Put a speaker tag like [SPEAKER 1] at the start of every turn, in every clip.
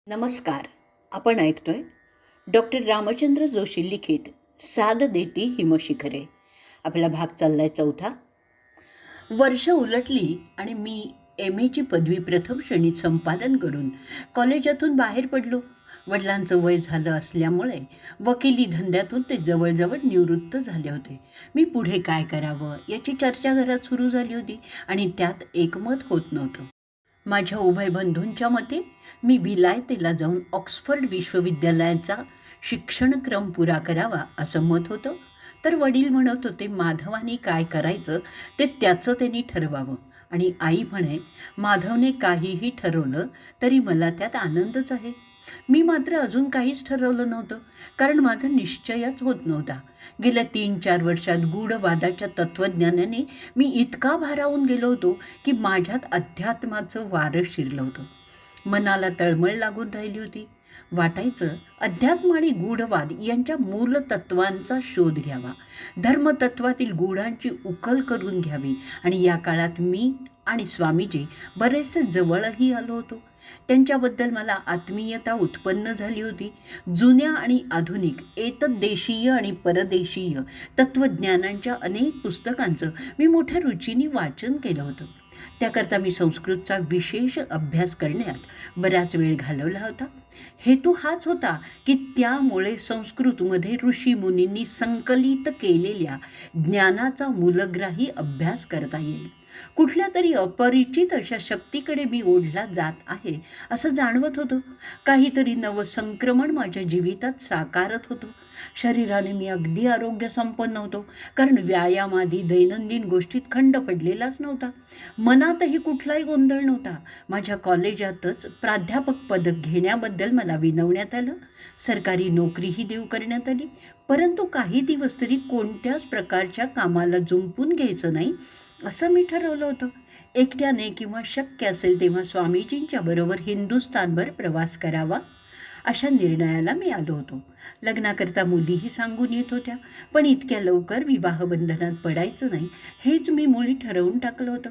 [SPEAKER 1] नमस्कार. आपण ऐकतोय डॉक्टर रामचंद्र जोशी लिखित साद देती हिमशिखरे. आपला भाग चाललाय चौथा. वर्ष उलटली आणि मी एम.एची पदवी प्रथम श्रेणीत संपादन करून कॉलेजातून बाहेर पडलो. वडिलांचं वय झालं असल्यामुळे वकिली धंद्यातून ते जवळजवळ निवृत्त झाले होते. मी पुढे काय करावं याची चर्चा घरात सुरू झाली होती आणि त्यात एकमत होत नव्हतं. माझ्या उभय बंधूंच्या मते मी विलायतेला जाऊन ऑक्सफर्ड विश्वविद्यालयाचा शिक्षणक्रम पुरा करावा असं मत होतं. तर वडील म्हणत होते माधवाने काय करायचं ते त्याचं त्यांनी ठरवावं. आणि आई म्हणे माधवने काहीही ठरवलं तरी मला त्यात आनंदच आहे. मी मात्र अजून काहीच ठरवलं नव्हतं, कारण माझा निश्चयच होत नव्हता. गेल्या 3-4 वर्षात गूढवादाच्या तत्त्वज्ञानाने मी इतका भारावून गेलो होतो की माझ्यात अध्यात्माचं वारं शिरलं होतं. मनाला तळमळ लागून राहिली होती. वाटायचं अध्यात्म आणि गूढवाद यांच्या मूलतत्वांचा शोध घ्यावा, धर्मतत्वातील गूढांची उकल करून घ्यावी. आणि या काळात मी आणि स्वामीजी बरेचसे जवळही आलो होतो. त्यांच्याबद्दल मला आत्मीयता उत्पन्न झाली होती. जुन्या आणि आधुनिक, एतद्देशीय आणि परदेशीय तत्त्वज्ञानांच्या अनेक पुस्तकांचं मी मोठ्या रुचीने वाचन केलं होतं. त्याकरता मी संस्कृतचा विशेष अभ्यास करण्यात बराच वेळ घालवला होता. हेतू हाच होता की त्यामुळे संस्कृतमध्ये ऋषीमुनींनी संकलित केलेल्या ज्ञानाचा मूलग्राही अभ्यास करता येईल. कुठल्या तरी अपरिचित अशा शक्तीकडे मी ओढला जात आहे असं जाणवत होतं. काहीतरी नवसंक्रमण माझ्या जीवितात साकारत होतं. शरीराने मी अगदी आरोग्यसंपन्न होतो, कारण व्यायामादी दैनंदिन गोष्टीत खंड पडलेलाच नव्हता. मनातही कुठलाही गोंधळ नव्हता. माझ्या कॉलेजातच प्राध्यापक पदक घेण्याबद्दल मला विनवण्यात आलं. सरकारी नोकरीही देऊ करण्यात आली. परंतु काही दिवस तरी कोणत्याच प्रकारच्या कामाला जुंपून घ्यायचं नाही असं मी ठरवलं होतं. एकट्याने किंवा शक्य असेल तेव्हा स्वामीजींच्या बरोबर हिंदुस्थानभर प्रवास करावा अशा निर्णयाला मी आलो होतो. लग्नाकरता मुलीही सांगून येत होत्या, पण इतक्या लवकर विवाहबंधनात पडायचं नाही हेच मी मुळी ठरवून टाकलं होतं.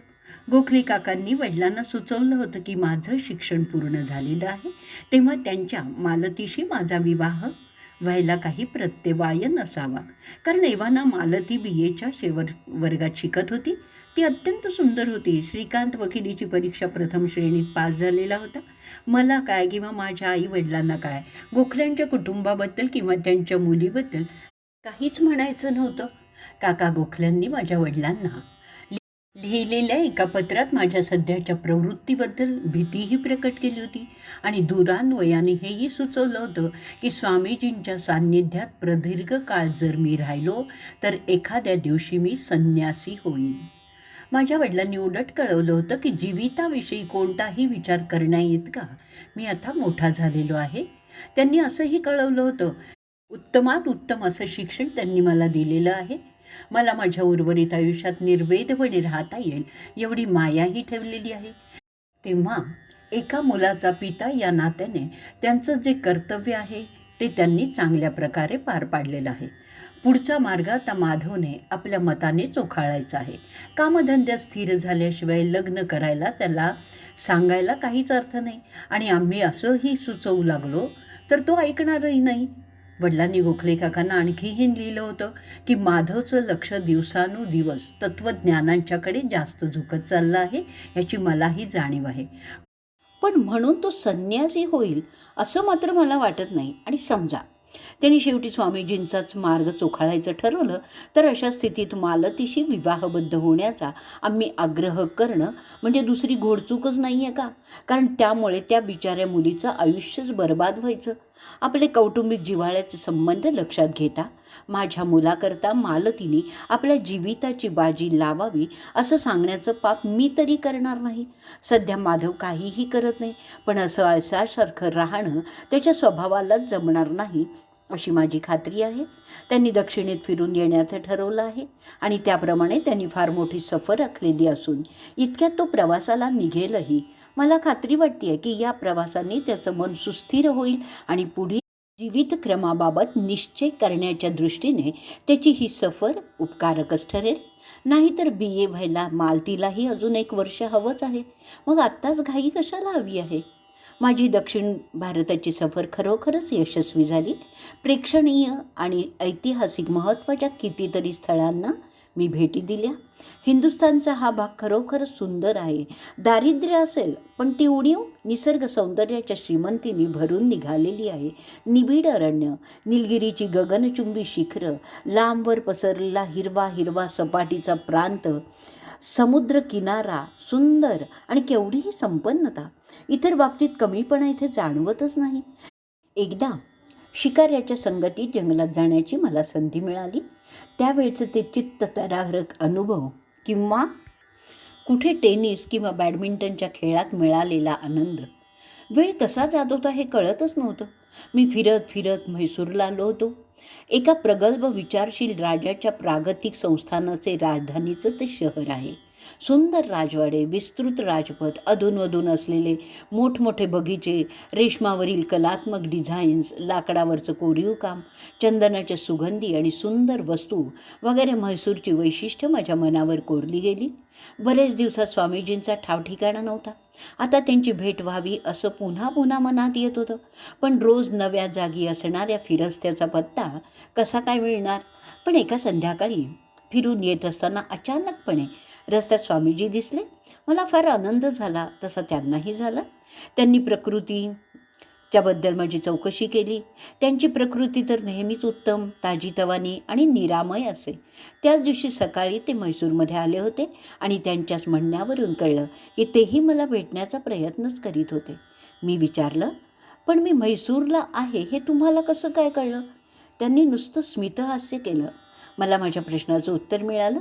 [SPEAKER 1] गोखले काकांनी वडिलांना सुचवलं होतं की माझं शिक्षण पूर्ण झालेलं आहे, तेव्हा त्यांच्या मालतीशी माझा विवाह व्हायला काही प्रत्यवाय नसावा. कारण एव्हाना मालती BAच्या वर्गात शिकत होती. ती अत्यंत सुंदर होती. श्रीकांत वकिलीची परीक्षा प्रथम श्रेणीत पास झालेला होता. मला काय किंवा माझ्या आई वडिलांना काय गोखल्यांच्या कुटुंबाबद्दल किंवा त्यांच्या मुलीबद्दल काहीच म्हणायचं नव्हतं. काका गोखल्यांनी माझ्या वडिलांना लिहिलेल्या एका पत्रात माझ्या सध्याच्या प्रवृत्तीबद्दल भीतीही प्रकट केली होती आणि दुरान्वयाने हेही सुचवलं होतं की स्वामीजींच्या सान्निध्यात प्रदीर्घ काळ जर मी राहिलो तर एखाद्या दिवशी मी संन्यासी होईन. माझ्या वडिलांनी उलट कळवलं होतं की जीविताविषयी कोणताही विचार करण्याइतका मी आता मोठा झालेलो आहे. त्यांनी असंही कळवलं होतं उत्तमात उत्तम असं शिक्षण त्यांनी मला दिलेलं आहे. मला माझ्या उर्वरित आयुष्यात निर्वेदपणे राहता येईल एवढी मायाही ठेवलेली आहे. तेव्हा एका मुलाचा पिता या नात्याने त्यांचं जे कर्तव्य आहे ते त्यांनी चांगल्या प्रकारे पार पाडलेलं आहे. पुढचा मार्ग आता माधवने आपल्या मताने चोखाळायचा आहे. कामधंद्यात स्थिर झाल्याशिवाय लग्न करायला त्याला सांगायला काहीच अर्थ नाही. आणि आम्ही असंही सुचवू लागलो तर तो ऐकणारही नाही. वडिलांनी गोखले काकांना आणखीही लिहिलं होतं की माधवचं लक्ष दिवसानुदिवस तत्त्वज्ञानांच्याकडे जास्त झुकत चाललं आहे याची मलाही जाणीव आहे. पण म्हणून तो संन्यासी होईल असं मात्र मला वाटत नाही. आणि समजा त्यांनी शेवटी स्वामीजींचाच मार्ग चोखाळायचं ठरवलं तर अशा स्थितीत मालतीशी विवाहबद्ध होण्याचा आम्ही आग्रह करणं म्हणजे दुसरी घोडचूकच नाही आहे का? कारण त्यामुळे त्या बिचाऱ्या मुलीचं आयुष्यच बर्बाद व्हायचं. आपले कौटुंबिक जिव्हाळ्याचे संबंध लक्षात घेता माझ्या मुलाकरता मालतीने आपल्या जीविताची बाजी लावावी असं सांगण्याचं पाप मी तरी करणार नाही. सध्या माधव काहीही करत नाही, पण असं आळसासारखं राहणं त्याच्या स्वभावालाच जमणार नाही अशी माझी खात्री आहे. त्यांनी दक्षिणेत फिरून येण्याचं ठरवलं आहे आणि त्याप्रमाणे त्यांनी फार मोठी सफर आखलेली असून इतक्यात तो प्रवासाला निघेलही. मला खात्री वाटते आहे की या प्रवासाने त्याचं मन सुस्थिर होईल आणि पुढे जीवितक्रमाबाबत निश्चय करण्याच्या दृष्टीने त्याची ही सफर उपकारकच ठरेल. नाहीतर BA व्हायला मालतीलाही अजून 1 वर्ष हवंच आहे. मग आत्ताच घाई कशाला हवी आहे? माझी दक्षिण भारताची सफर खरोखरच यशस्वी झाली. प्रेक्षणीय आणि ऐतिहासिक महत्त्वाच्या कितीतरी स्थळांना मी भेटी दिल्या. हिंदुस्थानचा हा भाग खरोखरच सुंदर आहे. दारिद्र्य असेल पण ती उणीव निसर्ग सौंदर्याच्या श्रीमंतीने भरून निघालेली आहे. निबिड अरण्य, निलगिरीची गगनचुंबी शिखरं, लांबवर पसरलेला हिरवा हिरवा सपाटीचा प्रांत, समुद्र किनारा सुंदर आणि केवढीही संपन्नता. इतर बाबतीत कमीपणा इथे जाणवतच नाही. एकदा शिकाऱ्याच्या संगतीत जंगलात जाण्याची मला संधी मिळाली. त्यावेळचं ते चित्त थरारक अनुभव किंवा कुठे टेनिस किंवा बॅडमिंटनच्या खेळात मिळालेला आनंद, वेळ कसा जात होता हे कळतच नव्हतं. मी फिरत फिरत म्हैसूरला आलो होतो. एका प्रगल्भ विचारशील राजाच्या प्रागतिक संस्थानाचे राजधानीचं ते शहर आहे. सुंदर राजवाडे, विस्तृत राजपथ, अधूनमधून असलेले मोठमोठे बगीचे, रेशमावरील कलात्मक डिझाईन्स, लाकडावरचं कोरीवकाम, चंदनाच्या सुगंधी आणि सुंदर वस्तू वगैरे म्हैसूरची वैशिष्ट्य माझ्या मनावर कोरली गेली. बरेच दिवसात स्वामीजींचा ठाव ठिकाणा नव्हता. आता त्यांची भेट व्हावी असं पुन्हा पुन्हा मनात येत होतं. पण रोज नव्या जागी असणाऱ्या फिरस्त्याचा पत्ता कसा काय मिळणार? पण एका संध्याकाळी फिरून येत असताना अचानकपणे रस्त्यात स्वामीजी दिसले. मला फार आनंद झाला, तसा त्यांनाही झाला. त्यांनी प्रकृतीच्याबद्दल माझी चौकशी केली. त्यांची प्रकृती तर नेहमीच उत्तम, ताजीतवानी आणि निरामय असे. त्याच दिवशी सकाळी ते म्हैसूरमध्ये आले होते आणि त्यांच्याच म्हणण्यावरून कळलं की तेही मला भेटण्याचा प्रयत्नच करीत होते. मी विचारलं, पण मी म्हैसूरला आहे हे तुम्हाला कसं काय कळलं? त्यांनी नुसतं स्मितहास्य केलं. मला माझ्या प्रश्नाचं उत्तर मिळालं.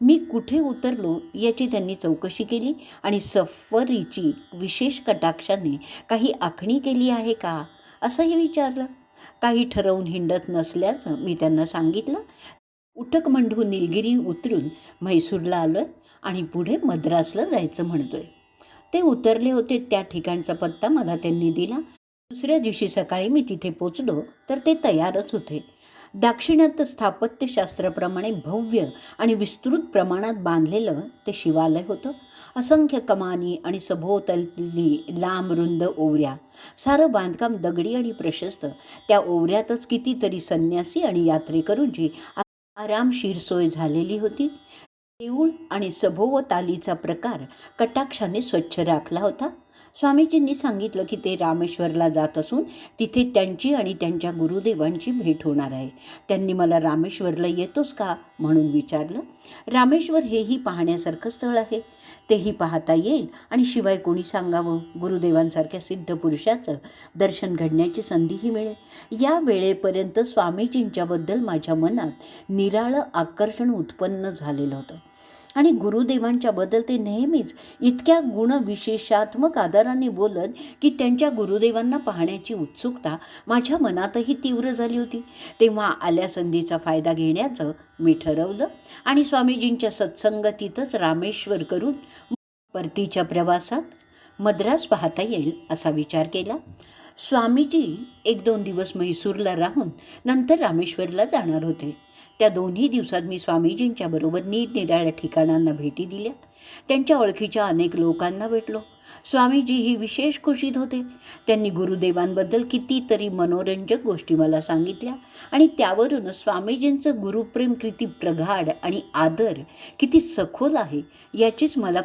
[SPEAKER 1] मी कुठे उतरलो याची त्यांनी चौकशी केली आणि सफरीची विशेष कटाक्षाने काही आखणी केली आहे का असंही विचारलं. काही ठरवून हिंडत नसल्याचं मी त्यांना सांगितलं. उटक मंडू निलगिरी उतरून म्हैसूरला आलो आहे आणि पुढे मद्रासला जायचं म्हणतोय. ते उतरले होते त्या ठिकाणचा पत्ता मला त्यांनी दिला. दुसऱ्या दिवशी सकाळी मी तिथे पोचलो तर ते तयारच होते. दाक्षिणात्य स्थापत्यशास्त्राप्रमाणे भव्य आणि विस्तृत प्रमाणात बांधलेलं ते शिवालय होतं. असंख्य कमानी आणि सभोवताली लांब रुंद ओवऱ्या, सारं बांधकाम दगडी आणि प्रशस्त. त्या ओवऱ्यातच कितीतरी संन्यासी आणि यात्रेकरूंची आरामशीर सोय झालेली होती. देऊळ आणि सभोवतालीचा प्रकार कटाक्षाने स्वच्छ राखला होता. स्वामीजींनी सांगितलं की ते रामेश्वरला जात असून तिथे त्यांची आणि त्यांच्या गुरुदेवांची भेट होणार आहे. त्यांनी मला रामेश्वरला येतोस का म्हणून विचारलं. रामेश्वर हेही पाहण्यासारखं स्थळ आहे, तेही पाहता येईल आणि शिवाय कोणी सांगावं, गुरुदेवांसारख्या सिद्ध पुरुषाचं दर्शन घडण्याची संधीही मिळेल. या वेळेपर्यंत स्वामीजींच्याबद्दल माझ्या मनात निराळं आकर्षण उत्पन्न झालेलं होतं आणि गुरुदेवांच्याबद्दल ते नेहमीच इतक्या गुणविशेषात्मक आदराने बोलत की त्यांच्या गुरुदेवांना पाहण्याची उत्सुकता माझ्या मनातही तीव्र झाली होती. तेव्हा आल्या संधीचा फायदा घेण्याचं मी ठरवलं आणि स्वामीजींच्या सत्संगतीतच रामेश्वर करून परतीच्या प्रवासात मद्रास पाहता येईल असा विचार केला. स्वामीजी 1-2 दिवस म्हैसूरला राहून नंतर रामेश्वरला जाणार होते. त्या 2ही दिवसात मी स्वामीजींच्या बरोबर निरनिराळ्या ठिकाणांना भेटी दिल्या. त्यांच्या ओळखीच्या अनेक लोकांना भेटलो. स्वामीजीही विशेष खुशीत होते. त्यांनी गुरुदेवांबद्दल कितीतरी मनोरंजक गोष्टी मला सांगितल्या आणि त्यावरूनच स्वामीजींचं गुरुप्रेम किती प्रगाढ आणि आदर किती सखोल आहे याचीच मला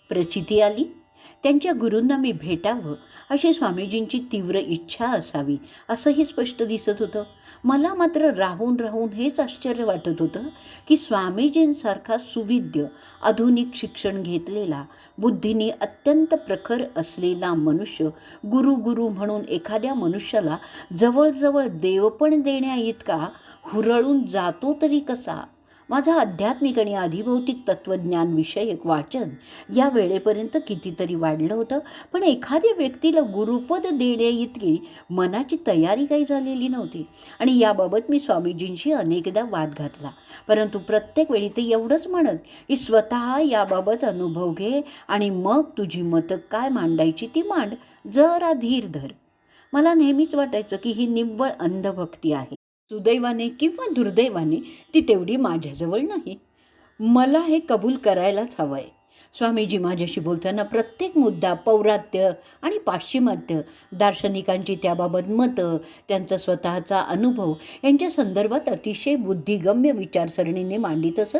[SPEAKER 1] प्रचिती आली. त्यांच्या गुरूंना मी भेटावं अशी स्वामीजींची तीव्र इच्छा असावी असंही स्पष्ट दिसत होतं. मला मात्र राहून राहून हेच आश्चर्य वाटत होतं की स्वामीजींसारखा सुविद्य, आधुनिक शिक्षण घेतलेला, बुद्धीने अत्यंत प्रखर असलेला मनुष्य गुरु म्हणून एखाद्या मनुष्याला जवळजवळ देवपण देण्या इतका हुरळून जातो तरी कसा. माझं आध्यात्मिक आणि अधिभौतिक तत्त्वज्ञानविषयक वाचन या वेळेपर्यंत कितीतरी वाढलं होतं, पण एखाद्या व्यक्तीला गुरुपद देण्याइतकी मनाची तयारी काही झालेली नव्हती आणि याबाबत मी स्वामीजींशी अनेकदा वाद घातला. परंतु प्रत्येक वेळी ते एवढंच म्हणत की स्वतः याबाबत अनुभव घे आणि मग तुझी मतं काय मांडायची ती मांड, जरा धीर धर. मला नेहमीच वाटायचं की ही निव्वळ अंधभक्ती आहे. सुदैवाने किंवा दुर्दैवाने ती तेवढी माझ्याजवळ नाही. मला हे कबूल करायलाच हवं आहे. स्वामीजी माझ्याशी बोलताना प्रत्येक मुद्दा पौरात्य आणि पाश्चिमात्य दार्शनिकांची त्याबाबत मतं, त्यांचा स्वतःचा अनुभव यांच्या संदर्भात अतिशय बुद्धिगम्य विचारसरणीने मांडित असत.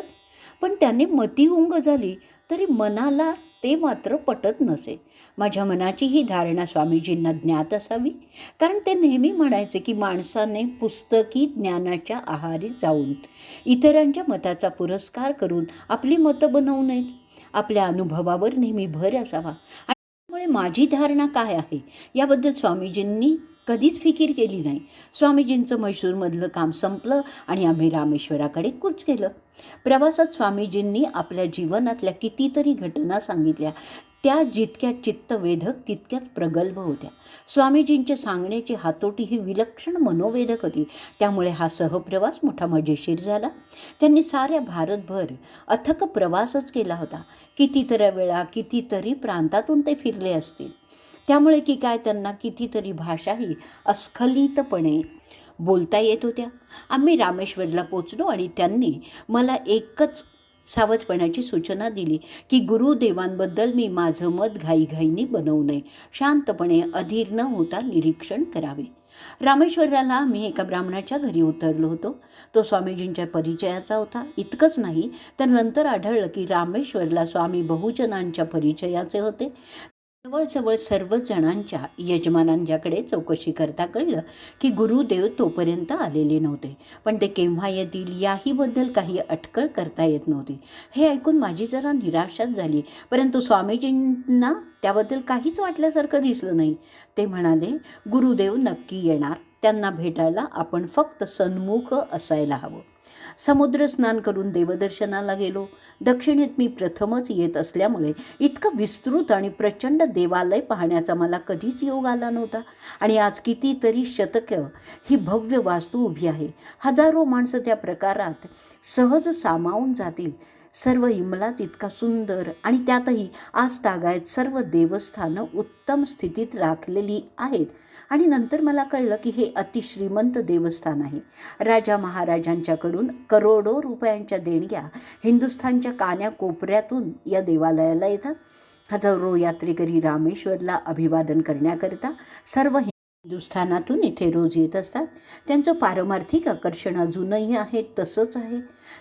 [SPEAKER 1] पण त्याने मती उंग झाली तरी मनाला ते मात्र पटत नसे. माझ्या मनाची ही धारणा स्वामीजींना ज्ञात असावी, कारण ते नेहमी म्हणायचे की माणसाने पुस्तकी ज्ञानाच्या आहारी जाऊन इतरांच्या मताचा पुरस्कार करून आपली मतं बनवू नयेत. आपल्या अनुभवावर नेहमी भर असावा. आणि त्यामुळे माझी धारणा काय आहे याबद्दल स्वामीजींनी कधीच फिकीर केली नाही. स्वामीजींचं म्हैसूरमधलं काम संपलं आणि आम्ही रामेश्वराकडे कूच केलं. प्रवासात स्वामीजींनी आपल्या जीवनातल्या कितीतरी घटना सांगितल्या. त्या जितक्या चित्तवेधक तितक्याच प्रगल्भ होत्या. स्वामीजींच्या सांगण्याची हातोटी ही विलक्षण मनोवेधक होती. त्यामुळे हा सहप्रवास मोठा मजेशीर झाला. त्यांनी साऱ्या भारतभर अथक प्रवासच केला होता. कितीतरी वेळा कितीतरी प्रांतातून ते फिरले असतील. त्यामुळे की काय त्यांना कितीतरी भाषाही अस्खलितपणे बोलता येत होत्या. आम्ही रामेश्वरला पोचलो आणि त्यांनी मला एकच सावधपणाची सूचना दिली की गुरुदेवांबद्दल मी माझं मत घाईघाईने बनवू नये. शांतपणे अधीर न होता निरीक्षण करावे. रामेश्वराला मी एका ब्राह्मणाच्या घरी उतरलो होतो. तो स्वामीजींच्या परिचयाचा होता. इतकंच नाही तर नंतर आढळलं की रामेश्वरला स्वामी बहुजनांच्या परिचयाचे होते. जवळजवळ सर्व जणांच्या यजमानांच्याकडे चौकशी करता कळलं की गुरुदेव तोपर्यंत आलेले नव्हते. पण ते केव्हा येतील याहीबद्दल काही अटकळ करता येत नव्हती. हे ऐकून माझी जरा निराशाच झाली. परंतु स्वामीजींना त्याबद्दल काहीच वाटल्यासारखं दिसलं नाही. ते म्हणाले, गुरुदेव नक्की येणार. त्यांना भेटायला आपण फक्त सन्मुख असायला हवं. समुद्र स्नान करून देवदर्शनाला गेलो. दक्षिणेत मी प्रथमच येत असल्यामुळे इतकं विस्तृत आणि प्रचंड देवालय पाहण्याचा मला कधीच योग आला नव्हता. आणि आज कितीतरी शतकं ही भव्य वास्तू उभी आहे. हजारो माणसं त्या प्रकारात सहज सामावून जातील. सर्व इमलाच इतका सुंदर आणि त्यातही आजतागायत सर्व देवस्थानं उत्तम स्थितीत राखलेली आहेत. आणि नंतर मला कळलं की हे अतिश्रीमंत देवस्थान आहे. राजा महाराजांच्याकडून करोडो रुपयांच्या देणग्या हिंदुस्थानच्या कान्याकोपऱ्यातून या देवालयाला येतात. हजारो यात्रेकरी रामेश्वरला अभिवादन करण्याकरिता सर्व हिंदुस्थानातून इथे रोज येत असतात. त्यांचं पारमार्थिक आकर्षण अजूनही आहे तसंच आहे.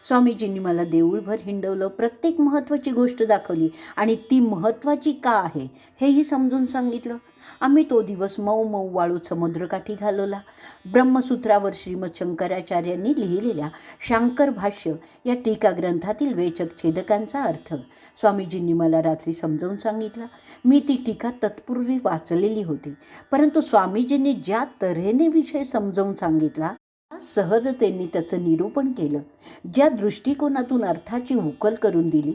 [SPEAKER 1] स्वामीजींनी मला देऊळभर हिंडवलं, प्रत्येक महत्त्वाची गोष्ट दाखवली आणि ती महत्त्वाची का आहे हेही समजून सांगितलं. आम्ही तो दिवस मऊ मऊ वाळूत समुद्रकाठी घालवला. ब्रह्मसूत्रावर श्रीमद शंकराचार्यांनी लिहिलेल्या शांकर भाष्य या टीकाग्रंथातील वेचक छेदकांचा अर्थ स्वामीजींनी मला रात्री समजावून सांगितला. मी ती टीका तत्पूर्वी वाचलेली होती, परंतु स्वामीजींनी ज्या तऱ्हेने विषय समजावून सांगितला सहजतेने त्याचं निरूपण केलं, ज्या दृष्टिकोनातून अर्थाची उकल करून दिली,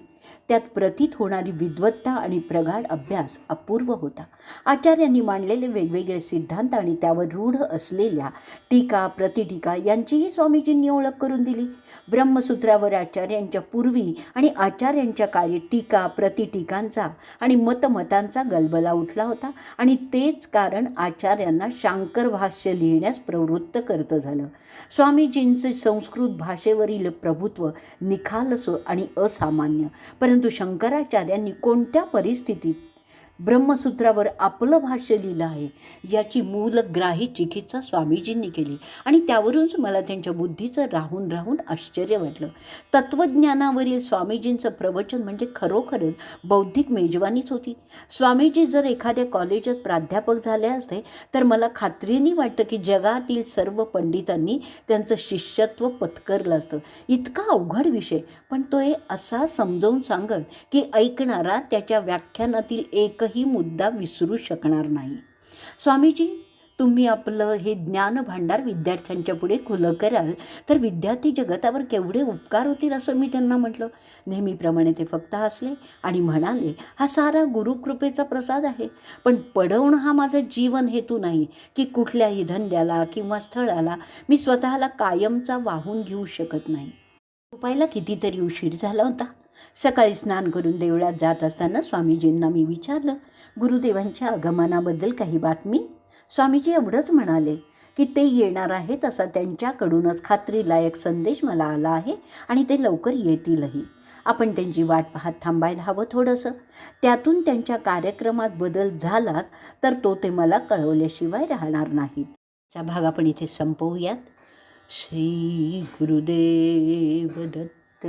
[SPEAKER 1] त्यात प्रतीत होणारी विद्वत्ता आणि प्रगाढ अभ्यास अपूर्व होता. आचार्यांनी मांडलेले वेगवेगळे सिद्धांत आणि त्यावर रूढ असलेल्या टीका प्रतिटीका यांचीही स्वामीजींनी ओळख करून दिली. ब्रह्मसूत्रावर आचार्यांच्या पूर्वी आणि आचार्यांच्या काळी टीका प्रतिटीकांचा आणि मतमतांचा गलबला उठला होता आणि तेच कारण आचार्यांना शांकर भाष्य लिहिण्यास प्रवृत्त करतं झालं. स्वामीजींचे संस्कृत भाषेवरील प्रभुत्व निखालस आणि असामान्य. परंतु शंकराचार्यांनी कोणत्या परिस्थितीत ब्रह्मसूत्रावर आपलं भाष्य लिहिलं आहे याची मूलग्राही चिकित्सा स्वामीजींनी केली आणि त्यावरूनच मला त्यांच्या बुद्धीचं राहून राहून आश्चर्य वाटलं. तत्त्वज्ञानावरील स्वामीजींचं प्रवचन म्हणजे खरोखरच बौद्धिक मेजवानीच होती. स्वामीजी जर एखाद्या कॉलेजात प्राध्यापक झाले असते तर मला खात्रीने वाटतं की जगातील सर्व पंडितांनी त्यांचं शिष्यत्व पत्करलं असतं. इतका अवघड विषय, पण तो असा समजावून सांगत की ऐकणारा त्याच्या व्याख्यानातील एकही मुद्दा विसरू शकणार नाही. स्वामीजी, तुम्ही आपलं हे ज्ञानभांडार विद्यार्थ्यांच्या पुढे खुलं कराल तर विद्यार्थी जगतावर केवढे उपकार होतील असं मी त्यांना म्हटलं. नेहमीप्रमाणे ते फक्त हसले आणि म्हणाले, हा सारा गुरुकृपेचा प्रसाद आहे, पण पढवणं हा माझा जीवन हेतू नाही की कुठल्याही धंद्याला किंवा स्थळाला मी स्वतःला कायमचा वाहून घेऊ शकत नाही. झोपायला कितीतरी उशीर झाला होता. सकाळी स्नान करून देवळात जात असताना स्वामीजींना मी विचारलं, गुरुदेवांच्या आगमनाबद्दल काही बातमी? स्वामीजी एवढंच म्हणाले की ते येणार आहेत असा त्यांच्याकडूनच खात्रीलायक संदेश मला आला आहे आणि ते लवकर येतीलही. आपण त्यांची वाट पाहत थांबायला हवं थोडंसं. त्यातून त्यांच्या कार्यक्रमात बदल झालाच तर तो ते मला कळवल्याशिवाय राहणार नाहीत. चा भाग आपण इथे संपवूयात. श्री गुरुदेव दत्त.